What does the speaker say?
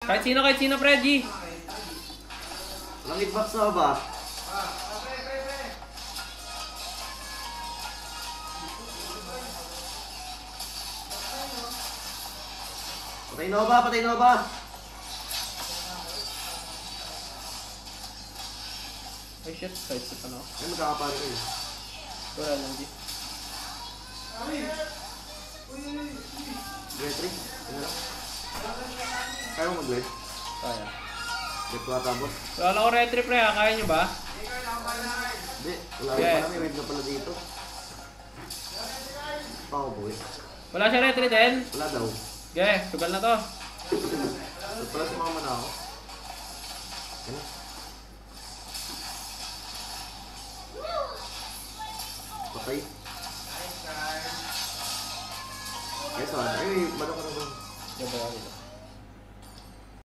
Kahit sino, Freddy. Walang hitbox na ba? Patay na ba? Patay na ba? Ay shit, kahit sa ano. Ay, magkakapano ko eh. Wala lang di. Retry? Ano lang? Kaya mo mag-led? Kaya. Get ko atapos? Wala lang ko retry pre ha, kaya nyo ba? Hindi, wala Okay. pa na, may wave na pala dito. Pako boy. Wala siya retry din? Wala daw. Okay, sugal na to. Ba't pala sumama na ako? Ano? Patay. Yes, ay, manok ka na ba? Diba,